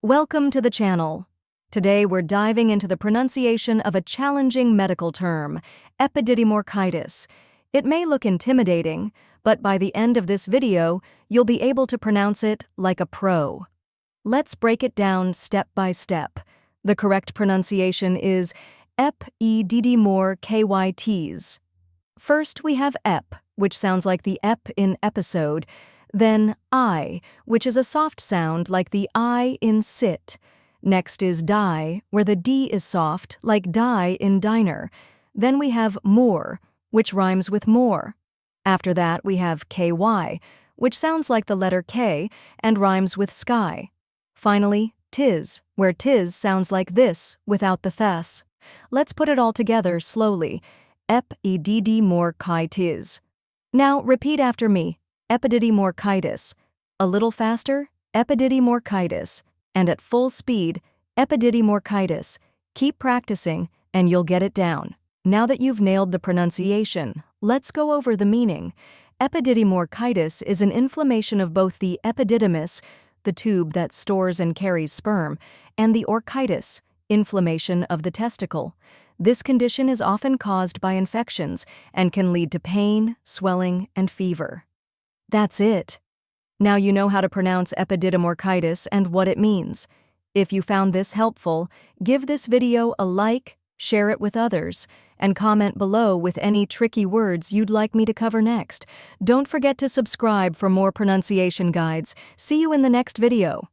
Welcome to the channel. Today we're diving into the pronunciation of a challenging medical term, epididymoorchitis. It may look intimidating, but by the end of this video, you'll be able to pronounce it like a pro. Let's break it down step by step. The correct pronunciation is epididymoorchitis. First, we have ep, which sounds like the ep in episode. Then I, which is a soft sound like the I in sit. Next is die, where the D is soft like die in diner. Then we have more, which rhymes with more. After that we have ky, which sounds like the letter K and rhymes with sky. Finally, tis, where tis sounds like this without the thes. Let's put it all together slowly. Epididymoorchitis. Now repeat after me. Epididymoorchitis. A little faster, epididymoorchitis. And at full speed, epididymoorchitis. Keep practicing, and you'll get it down. Now that you've nailed the pronunciation, let's go over the meaning. Epididymoorchitis is an inflammation of both the epididymis, the tube that stores and carries sperm, and the orchitis, inflammation of the testicle. This condition is often caused by infections and can lead to pain, swelling, and fever. That's it. Now you know how to pronounce epididymoorchitis and what it means. If you found this helpful, give this video a like, share it with others, and comment below with any tricky words you'd like me to cover next. Don't forget to subscribe for more pronunciation guides. See you in the next video.